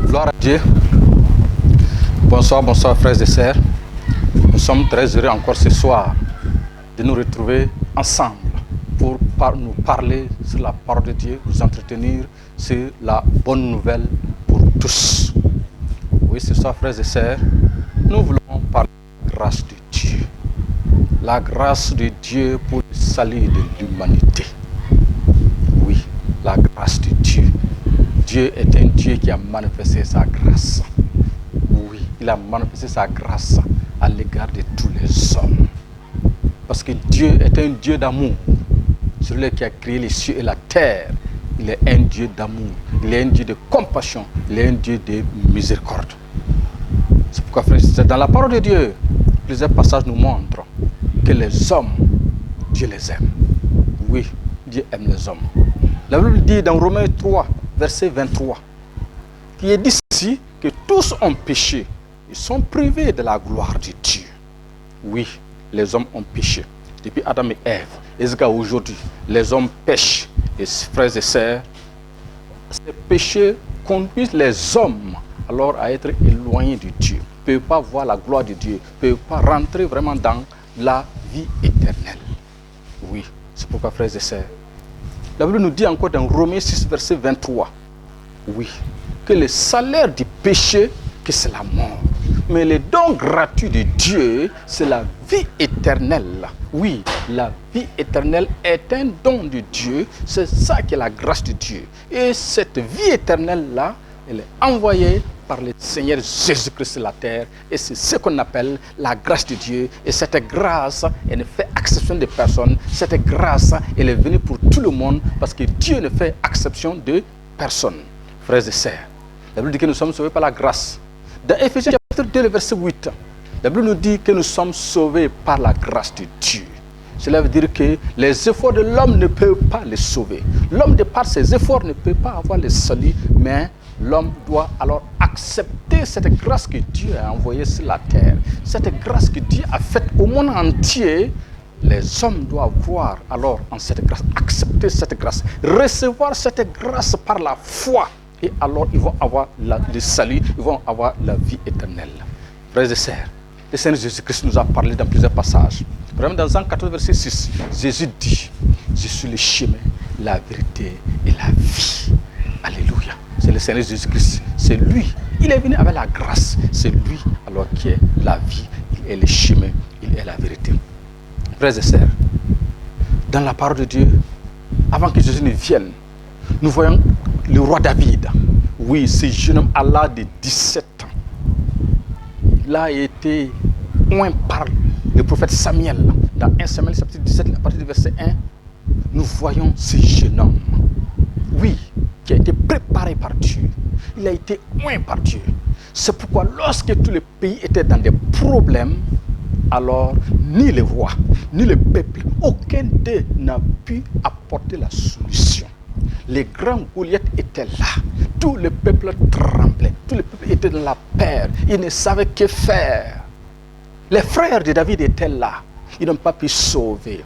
Gloire à Dieu. Bonsoir, bonsoir frères et sœurs. Nous sommes très heureux encore ce soir de nous retrouver ensemble pour nous parler sur la parole de Dieu, nous entretenir sur la bonne nouvelle pour tous. Oui, ce soir frères et sœurs, nous voulons parler de la grâce de Dieu. La grâce de Dieu pour le salut de l'humanité. Oui, la grâce de Dieu. Dieu est un Dieu qui a manifesté sa grâce. Oui, il a manifesté sa grâce à l'égard de tous les hommes. Parce que Dieu est un Dieu d'amour. Celui qui a créé les cieux et la terre, il est un Dieu d'amour. Il est un Dieu de compassion. Il est un Dieu de miséricorde. C'est pourquoi, frère, dans la parole de Dieu, plusieurs passages nous montrent que les hommes, Dieu les aime. Oui, Dieu aime les hommes. La Bible dit dans Romains 3, verset 23, qui est dit ici que tous ont péché. Ils sont privés de la gloire de Dieu. Oui, les hommes ont péché. Depuis Adam et Ève, et jusqu'à aujourd'hui, les hommes pêchent. Et frères et sœurs, ces péchés conduisent les hommes alors à être éloignés de Dieu. Ils ne peuvent pas voir la gloire de Dieu. Ils ne peuvent pas rentrer vraiment dans la vie éternelle. Oui, c'est pourquoi, frères et sœurs, la Bible nous dit encore dans Romains 6, verset 23, oui, que le salaire du péché, que c'est la mort. Mais le don gratuit de Dieu, c'est la vie éternelle. Oui, la vie éternelle est un don de Dieu. C'est ça qui est la grâce de Dieu. Et cette vie éternelle-là, elle est envoyée par le Seigneur Jésus-Christ sur la terre. Et c'est ce qu'on appelle la grâce de Dieu. Et cette grâce, elle ne fait exception de personne. Cette grâce, elle est venue pour tout le monde parce que Dieu ne fait exception de personne. Frères et sœurs, la Bible dit que nous sommes sauvés par la grâce. Dans Éphésiens chapitre 2, le verset 8, la Bible nous dit que nous sommes sauvés par la grâce de Dieu. Cela veut dire que les efforts de l'homme ne peuvent pas les sauver. L'homme, de par ses efforts, ne peut pas avoir le salut, mais l'homme doit alors accepter cette grâce que Dieu a envoyée sur la terre. Cette grâce que Dieu a faite au monde entier, les hommes doivent croire alors en cette grâce, accepter cette grâce, recevoir cette grâce par la foi. Et alors ils vont avoir le salut, ils vont avoir la vie éternelle. Frères et sœurs, le Seigneur Jésus-Christ nous a parlé dans plusieurs passages. Vraiment dans Jean 14, verset 6, Jésus dit, je suis le chemin, la vérité et la vie. Alléluia. C'est le Seigneur Jésus-Christ. C'est lui. Il est venu avec la grâce. C'est lui alors qui est la vie. Il est le chemin. Il est la vérité. Frères et sœurs, dans la parole de Dieu, avant que Jésus ne vienne, nous voyons le roi David. Oui, ce jeune homme à l'âge de 17 ans. Il a été oint par le prophète Samuel. Dans 1 Samuel chapitre 17, à partir du verset 1, nous voyons ce jeune homme. Oui, qui a été préparé par Dieu. Il a été oint par Dieu. C'est pourquoi lorsque tout le pays était dans des problèmes, alors ni le roi, ni le peuple, aucun d'eux n'a pu apporter la solution. Les grands Goliath étaient là. Tout le peuple tremblait. Tout le peuple était dans la peur. Ils ne savaient que faire. Les frères de David étaient là. Ils n'ont pas pu sauver.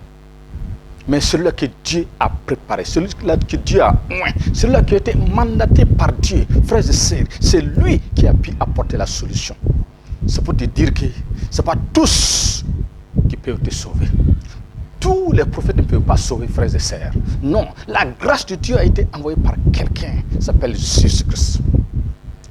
Mais celui-là que Dieu a préparé, celui-là que Dieu a oint, celui-là qui a été mandaté par Dieu, frères et sœurs, c'est lui qui a pu apporter la solution. C'est pour te dire que ce n'est pas tous qui peuvent te sauver. Tous les prophètes ne peuvent pas sauver, frères et sœurs. Non, la grâce de Dieu a été envoyée par quelqu'un qui s'appelle Jésus-Christ.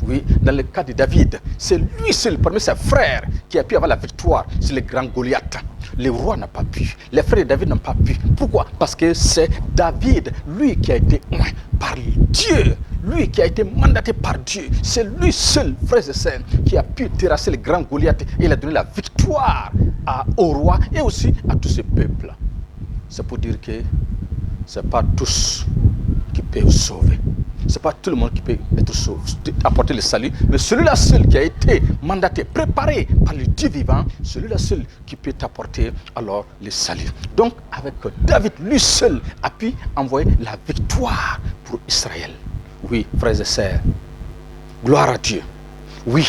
Oui, dans le cas de David, c'est lui seul, parmi ses frères, qui a pu avoir la victoire sur le grand Goliath. Le roi n'a pas pu, les frères de David n'ont pas pu. Pourquoi? Parce que c'est David, lui qui a été oint par Dieu, lui qui a été mandaté par Dieu. C'est lui seul, frères et sœurs, qui a pu terrasser le grand Goliath et il a donné la victoire au roi et aussi à tout ce peuple. C'est pour dire que ce n'est pas tous qui peuvent sauver. Ce n'est pas tout le monde qui peut être sauvé, apporter le salut, mais celui-là seul qui a été mandaté, préparé par le Dieu vivant, celui-là seul qui peut apporter alors le salut. Donc, avec David, lui seul a pu envoyer la victoire pour Israël. Oui, frères et sœurs, gloire à Dieu. Oui,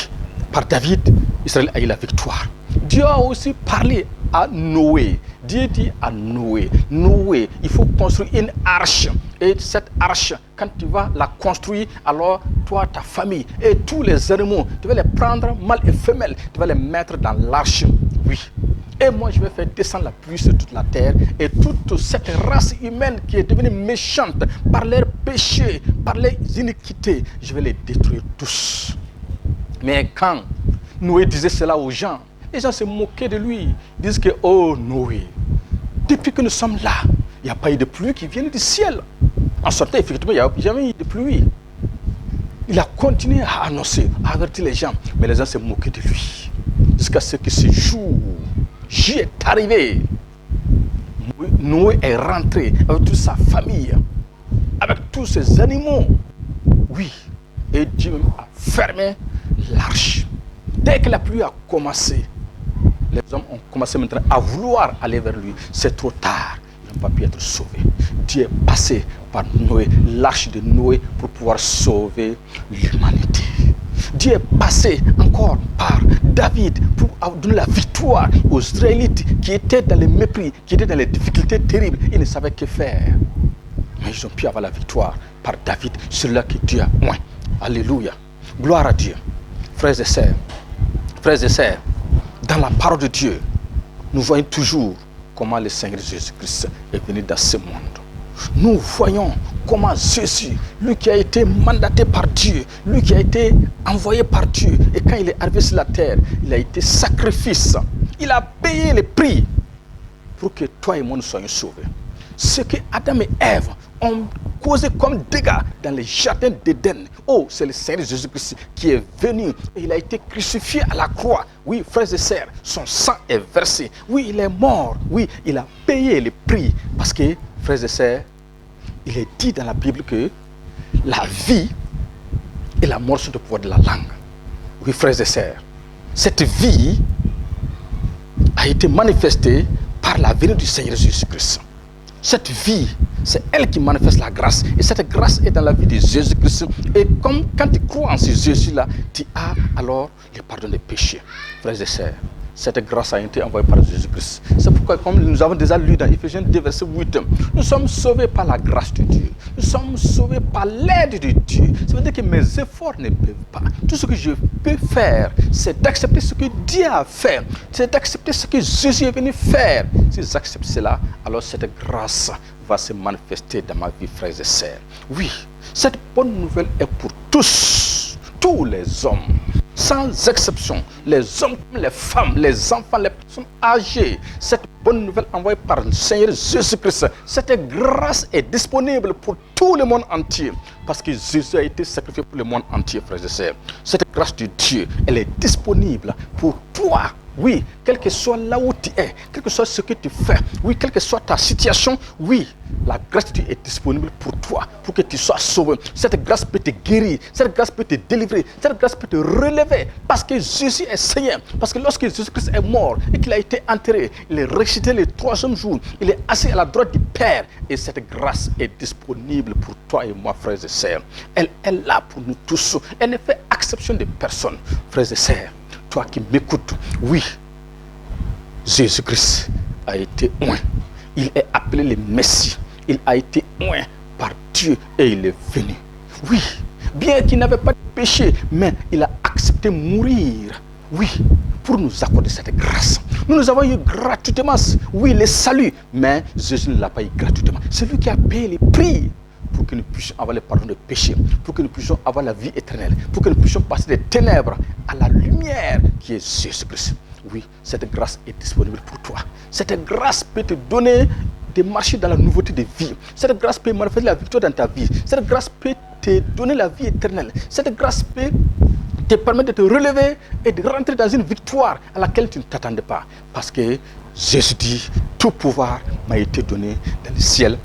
par David, Israël a eu la victoire. Dieu a aussi parlé à Noé. Dieu dit à Noé, Noé, il faut construire une arche. Et cette arche, quand tu vas la construire, alors toi, ta famille et tous les animaux, tu vas les prendre, mâles et femelles, tu vas les mettre dans l'arche. Oui. Et moi, je vais faire descendre la pluie sur toute la terre. Et toute cette race humaine qui est devenue méchante par leurs péchés, par leurs iniquités, je vais les détruire tous. Mais quand Noé disait cela aux gens, les gens se moquaient de lui. Ils disent que, oh Noé, depuis que nous sommes là, il n'y a pas eu de pluie qui vient du ciel. En sortant, effectivement, il n'y a jamais eu de pluie. Il a continué à annoncer, à avertir les gens. Mais les gens se moquaient de lui. Jusqu'à ce que ce jour, j'y est arrivé. Noé est rentré avec toute sa famille, avec tous ses animaux. Oui. Et Dieu a fermé l'arche. Dès que la pluie a commencé, les hommes ont commencé maintenant à vouloir aller vers lui. C'est trop tard. Ils n'ont pas pu être sauvés. Dieu est passé par Noé, l'arche de Noé, pour pouvoir sauver l'humanité. Dieu est passé encore par David pour donner la victoire aux Israélites qui étaient dans le mépris, qui étaient dans les difficultés terribles. Ils ne savaient que faire. Mais ils ont pu avoir la victoire par David, celui-là que Dieu a oint. Alléluia. Gloire à Dieu. Frères et sœurs, dans la parole de Dieu, nous voyons toujours comment le Seigneur Jésus-Christ est venu dans ce monde. Nous voyons comment Jésus, lui qui a été mandaté par Dieu, lui qui a été envoyé par Dieu, et quand il est arrivé sur la terre, il a été sacrifice. Il a payé le prix pour que toi et moi nous soyons sauvés. Ce que Adam et Ève ont causé comme dégâts dans le jardin d'Éden. Oh, c'est le Seigneur Jésus-Christ qui est venu et il a été crucifié à la croix. Oui, frères et sœurs, son sang est versé. Oui, il est mort. Oui, il a payé le prix. Parce que, frères et sœurs, il est dit dans la Bible que la vie et la mort sont au pouvoir de la langue. Oui, frères et sœurs, cette vie a été manifestée par la venue du Seigneur Jésus-Christ. Cette vie, c'est elle qui manifeste la grâce. Et cette grâce est dans la vie de Jésus-Christ. Et comme quand tu crois en ce Jésus-là, tu as alors le pardon des péchés. Frères et sœurs, cette grâce a été envoyée par Jésus-Christ. C'est pourquoi, comme nous avons déjà lu dans Ephésiens 2, verset 8, nous sommes sauvés par la grâce de Dieu. Nous sommes sauvés par l'aide de Dieu. Ça veut dire que mes efforts ne peuvent pas. Tout ce que je peux faire, c'est d'accepter ce que Dieu a fait. C'est d'accepter ce que Jésus est venu faire. Si j'accepte cela, alors cette grâce va se manifester dans ma vie, frères et sœurs. Oui, cette bonne nouvelle est pour tous les hommes. Sans exception, les hommes, les femmes, les enfants, les personnes âgées. Cette bonne nouvelle envoyée par le Seigneur Jésus-Christ, cette grâce est disponible pour tout le monde entier. Parce que Jésus a été sacrifié pour le monde entier, frères et sœurs. Cette grâce de Dieu, elle est disponible pour toi. Oui, quel que soit là où tu es, quel que soit ce que tu fais, oui, quelle que soit ta situation, oui, la grâce de Dieu est disponible pour toi, pour que tu sois sauvé. Cette grâce peut te guérir, cette grâce peut te délivrer, cette grâce peut te relever, parce que Jésus est Seigneur. Parce que lorsque Jésus-Christ est mort et qu'il a été enterré, il est ressuscité le troisième jour, il est assis à la droite du Père, et cette grâce est disponible pour toi et moi, frères et sœurs. Elle est là pour nous tous, elle ne fait exception de personne, frères et sœurs. Toi qui m'écoutes, oui, Jésus-Christ a été oint. Il est appelé le Messie. Il a été oint par Dieu et il est venu. Oui, bien qu'il n'avait pas de péché, mais il a accepté de mourir. Oui, pour nous accorder cette grâce. Nous avons eu gratuitement, oui, le salut, mais Jésus ne l'a pas eu gratuitement. C'est lui qui a payé le prix pour que nous puissions avoir le pardon des péchés, pour que nous puissions avoir la vie éternelle, pour que nous puissions passer des ténèbres à la lumière qui est Jésus-Christ. Oui, cette grâce est disponible pour toi. Cette grâce peut te donner de marcher dans la nouveauté de vie. Cette grâce peut manifester la victoire dans ta vie. Cette grâce peut te donner la vie éternelle. Cette grâce peut te permettre de te relever et de rentrer dans une victoire à laquelle tu ne t'attendais pas. Parce que Jésus dit, tout pouvoir m'a été donné dans le ciel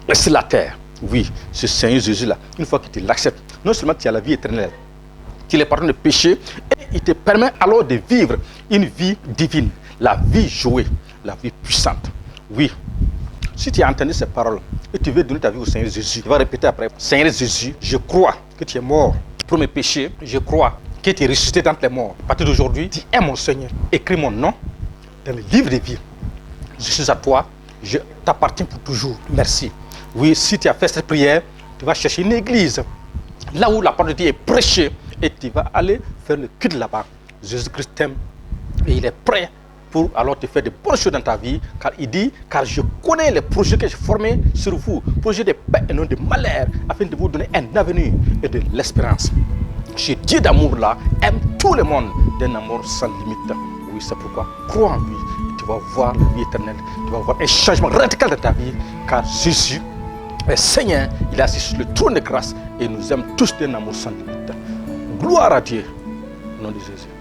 et sur la terre. Oui, ce Seigneur Jésus-là, une fois que tu l'acceptes, non seulement tu as la vie éternelle, tu les pardonnes de péché, et il te permet alors de vivre une vie divine, la vie jouée, la vie puissante. Oui, si tu as entendu ces paroles et tu veux donner ta vie au Seigneur Jésus, tu vas répéter après, Seigneur Jésus, je crois que tu es mort pour mes péchés, je crois que tu es ressuscité d'entre les morts. À partir d'aujourd'hui, tu es mon Seigneur. Écris mon nom dans le livre de vie. je suis à toi, je t'appartiens pour toujours. Merci. Oui, si tu as fait cette prière, tu vas chercher une église, là où la parole de Dieu est prêchée, et tu vas aller faire le culte là-bas. Jésus-Christ t'aime et il est prêt pour alors te faire de bonnes choses dans ta vie, car il dit, car je connais les projets que j'ai formés sur vous, projets de paix et non de malheur, afin de vous donner un avenir et de l'espérance. Ce Dieu d'amour là aime tout le monde d'un amour sans limite. Oui, c'est pourquoi crois en lui et tu vas voir la vie éternelle, tu vas voir un changement radical dans ta vie, car Jésus est Seigneur, il est assis sur le trône de grâce et il nous aime tous d'un amour sans limite. Gloire à Dieu, au nom de Jésus.